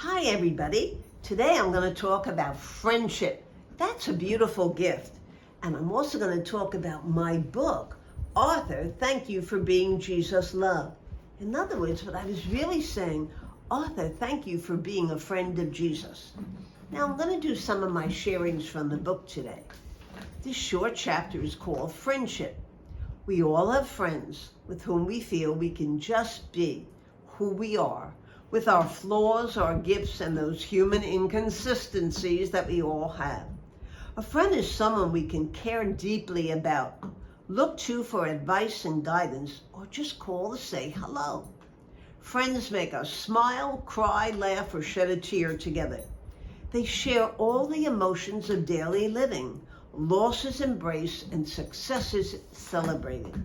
Hi everybody. Today I'm going to talk about friendship. That's a beautiful gift. And I'm also going to talk about my book, Arthur, Thank You for Being Jesus' Love. In other words, what I was really saying, Arthur, thank you for being a friend of Jesus. Now I'm going to do some of my sharings from the book today. This short chapter is called Friendship. We all have friends with whom we feel we can just be who we are, with our flaws, our gifts, and those human inconsistencies that we all have. A friend is someone we can care deeply about, look to for advice and guidance, or just call to say hello. Friends make us smile, cry, laugh, or shed a tear together. They share all the emotions of daily living, losses embraced, and successes celebrated.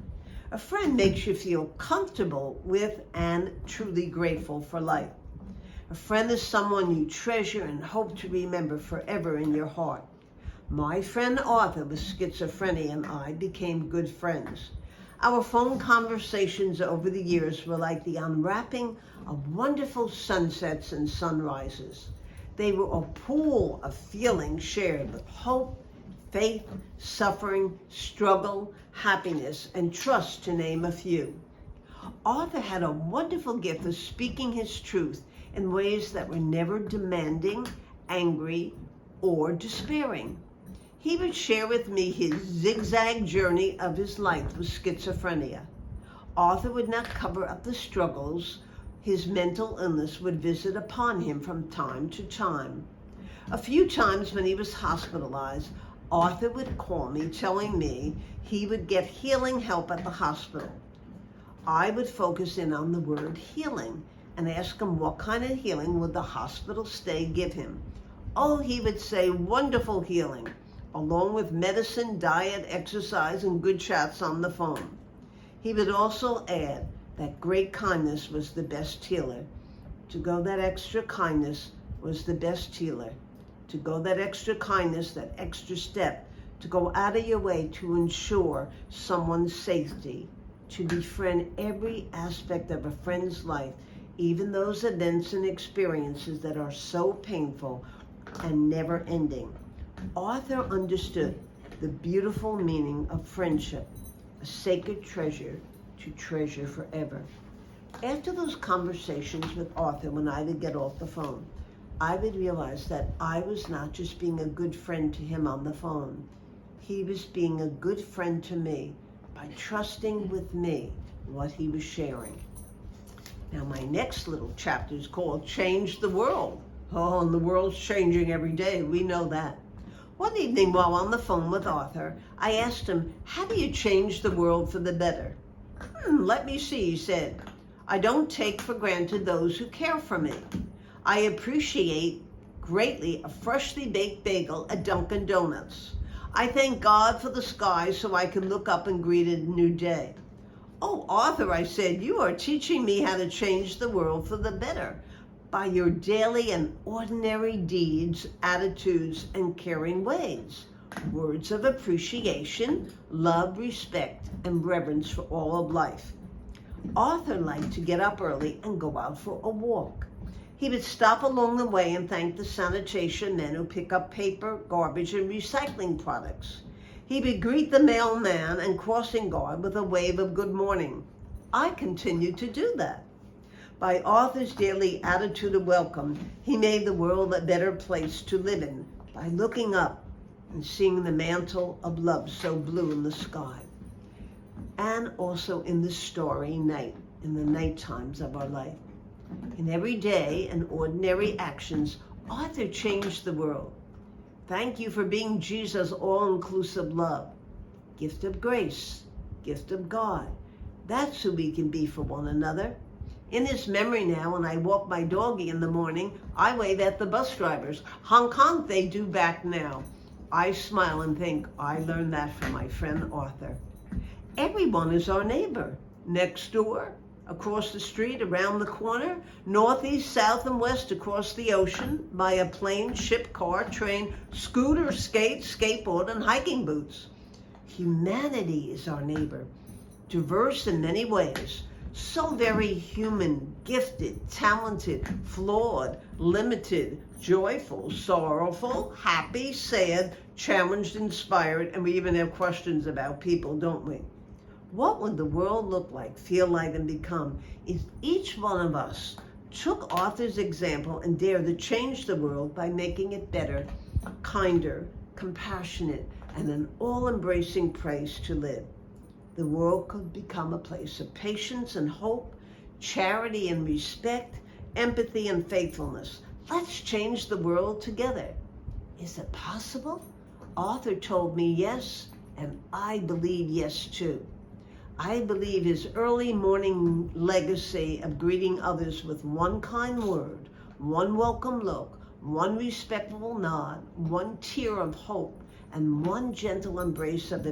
A friend makes you feel comfortable with and truly grateful for life. A friend is someone you treasure and hope to remember forever in your heart. My friend Arthur with schizophrenia and I became good friends. Our phone conversations over the years were like the unwrapping of wonderful sunsets and sunrises. They were a pool of feelings shared with hope, faith, suffering, struggle, happiness, and trust, to name a few. Arthur had a wonderful gift of speaking his truth in ways that were never demanding, angry, or despairing. He would share with me his zigzag journey of his life with schizophrenia. Arthur would not cover up the struggles his mental illness would visit upon him from time to time. A few times when he was hospitalized, Arthur would call me telling me he would get healing help at the hospital. I would focus in on the word healing and ask him what kind of healing would the hospital stay give him. Oh, he would say wonderful healing, along with medicine, diet, exercise, and good chats on the phone. He would also add that great kindness was the best healer. To go that extra kindness was the best healer. To go that extra kindness, that extra step, to go out of your way to ensure someone's safety, to befriend every aspect of a friend's life, even those events and experiences that are so painful and never ending. Arthur understood the beautiful meaning of friendship, a sacred treasure to treasure forever. After those conversations with Arthur, when I would get off the phone, I would realize that I was not just being a good friend to him on the phone. He was being a good friend to me by trusting with me what he was sharing. Now, my next little chapter is called Change the World. Oh, and the world's changing every day. We know that. One evening while on the phone with Arthur, I asked him, how do you change the world for the better? Let me see, he said. I don't take for granted those who care for me. I appreciate greatly a freshly baked bagel at Dunkin' Donuts. I thank God for the sky so I can look up and greet a new day. Oh, Arthur, I said, you are teaching me how to change the world for the better by your daily and ordinary deeds, attitudes, and caring ways. Words of appreciation, love, respect, and reverence for all of life. Arthur liked to get up early and go out for a walk. He would stop along the way and thank the sanitation men who pick up paper, garbage, and recycling products. He would greet the mailman and crossing guard with a wave of good morning. I continued to do that. By Arthur's daily attitude of welcome, he made the world a better place to live in by looking up and seeing the mantle of love so blue in the sky. And also in the starry night, in the night times of our life. In everyday and ordinary actions, Arthur changed the world. Thank you for being Jesus' all-inclusive love. Gift of grace, gift of God. That's who we can be for one another. In his memory now, when I walk my doggie in the morning, I wave at the bus drivers. Honk honk, they do back now. I smile and think, I learned that from my friend Arthur. Everyone is our neighbor. Next door, across the street, around the corner, northeast, south, and west, across the ocean, by a plane, ship, car, train, scooter, skate, skateboard, and hiking boots. Humanity is our neighbor, diverse in many ways, So very human, gifted, talented, flawed, limited, joyful, sorrowful, happy, sad, challenged, inspired, and we even have questions about people, don't we? What would the world look like, feel like, and become if each one of us took Arthur's example and dared to change the world by making it better, kinder, compassionate, and an all-embracing place to live? The world could become a place of patience and hope, charity and respect, empathy and faithfulness. Let's change the world together. Is it possible? Arthur told me yes, and I believe yes too. I believe his early morning legacy of greeting others with one kind word, one welcome look, one respectful nod, one tear of hope, and one gentle embrace of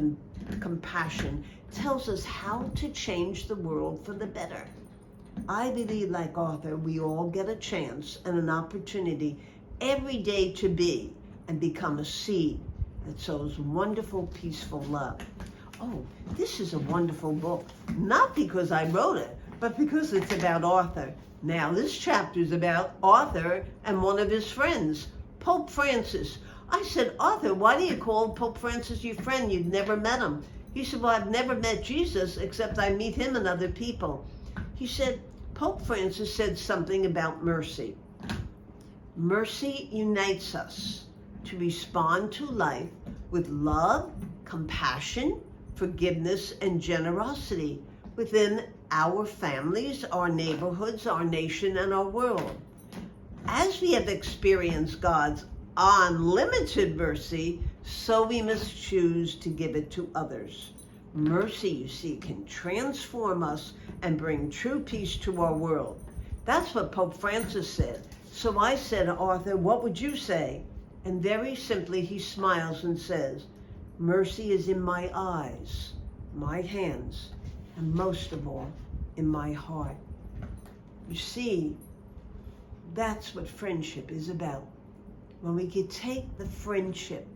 compassion tells us how to change the world for the better. I believe, like Arthur, we all get a chance and an opportunity every day to be and become a seed that sows wonderful, peaceful love. Oh, this is a wonderful book, not because I wrote it, but because it's about Arthur. Now, this chapter is about Arthur and one of his friends, Pope Francis. I said, Arthur, why do you call Pope Francis your friend? You've never met him. He said, well, I've never met Jesus, except I meet him and other people. He said, Pope Francis said something about mercy. Mercy unites us to respond to life with love, compassion, forgiveness, and generosity within our families, our neighborhoods, our nation, and our world. As we have experienced God's unlimited mercy, so we must choose to give it to others. Mercy, you see, can transform us and bring true peace to our world. That's what Pope Francis said. So I said, Arthur, what would you say? And very simply, he smiles and says, mercy is in my eyes, my hands, and most of all, in my heart. You see, that's what friendship is about. When we could take the friendship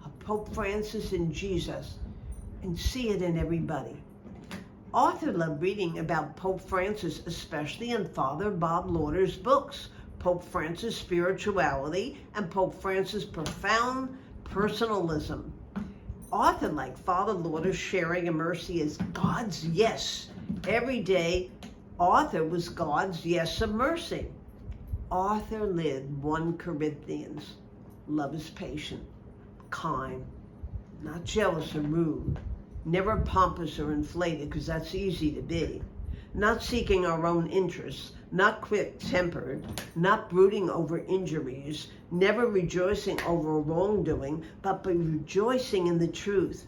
of Pope Francis and Jesus and see it in everybody. Arthur loved reading about Pope Francis, especially in Father Bob Lauder's books, Pope Francis' Spirituality and Pope Francis' Profound Personalism. Arthur, like Father Lauder, sharing in mercy is God's yes. Every day, Arthur was God's yes of mercy. Arthur lived 1 Corinthians. Love is patient, kind, not jealous or rude, never pompous or inflated, because that's easy to be, not seeking our own interests, not quick-tempered, not brooding over injuries, never rejoicing over wrongdoing, but by rejoicing in the truth.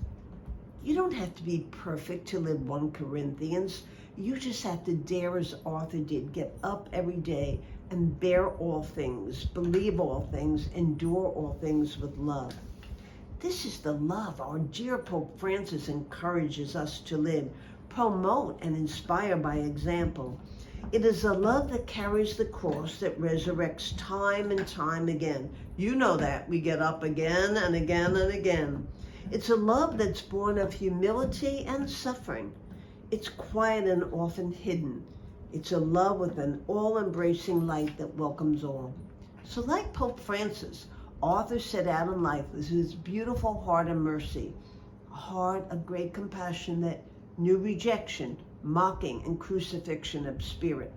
You don't have to be perfect to live 1 Corinthians. You just have to dare, as Arthur did, get up every day and bear all things, believe all things, endure all things with love. This is the love our dear Pope Francis encourages us to live, promote, and inspire by example. It is a love that carries the cross, that resurrects time and time again. You know that. We get up again and again and again. It's a love that's born of humility and suffering. It's quiet and often hidden. It's a love with an all-embracing light that welcomes all. So like Pope Francis, Arthur set out in life with his beautiful heart of mercy, a heart of great compassion that knew rejection, mocking, and crucifixion of spirit.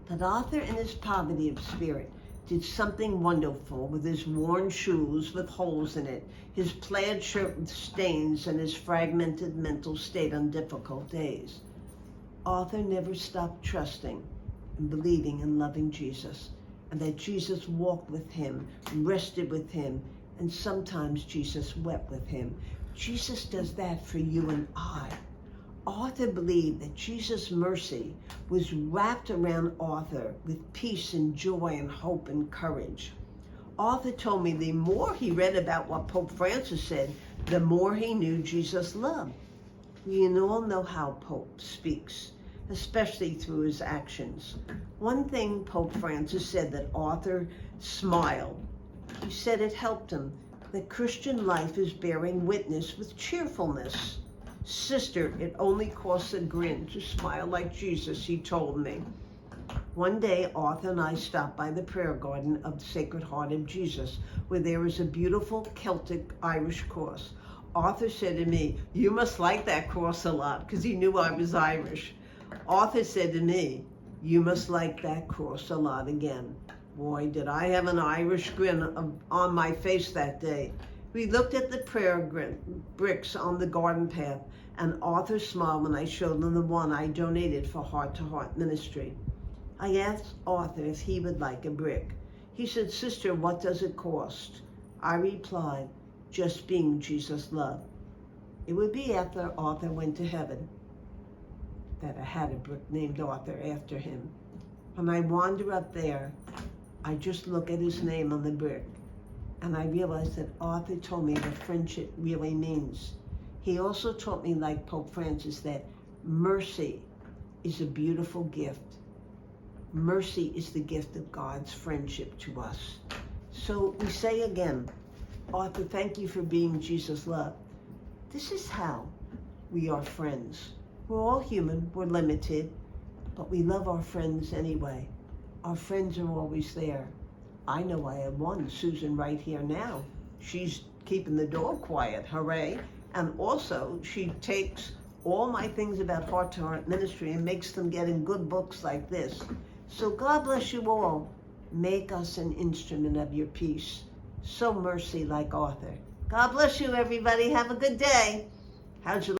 But Arthur, in his poverty of spirit, did something wonderful with his worn shoes with holes in it, his plaid shirt with stains, and his fragmented mental state on difficult days. Arthur never stopped trusting and believing and loving Jesus, and that Jesus walked with him, rested with him, and sometimes Jesus wept with him. Jesus does that for you and I. Arthur believed that Jesus' mercy was wrapped around Arthur with peace and joy and hope and courage. Arthur told me the more he read about what Pope Francis said, the more he knew Jesus' love. We all know how Pope speaks, especially through his actions. One thing Pope Francis said that Arthur smiled. He said it helped him that Christian life is bearing witness with cheerfulness. Sister, it only costs a grin to smile like Jesus, he told me. One day, Arthur and I stopped by the prayer garden of the Sacred Heart of Jesus, where there is a beautiful Celtic Irish cross. Arthur said to me, "You must like that cross a lot," because he knew I was Irish. Arthur said to me, "You must like that cross a lot again." Boy, did I have an Irish grin on my face that day. We looked at the prayer bricks on the garden path, and Arthur smiled when I showed him the one I donated for Heart to Heart Ministry. I asked Arthur if he would like a brick. He said, "Sister, what does it cost?" I replied, "Just being Jesus' love." It would be after Arthur went to heaven that I had a brick named Arthur after him. When I wander up there, I just look at his name on the brick, and I realized that Arthur told me what friendship really means. He also taught me, like Pope Francis, that mercy is a beautiful gift. Mercy is the gift of God's friendship to us. So we say again, Arthur, thank you for being Jesus' love. This is how we are friends. We're all human, we're limited, but we love our friends anyway. Our friends are always there. I know I have one, Susan, right here now. She's keeping the dog quiet, hooray. And also, she takes all my things about Heart to Heart Ministry and makes them get in good books like this. So God bless you all. Make us an instrument of your peace. So mercy like Arthur. God bless you, everybody. Have a good day. How'd you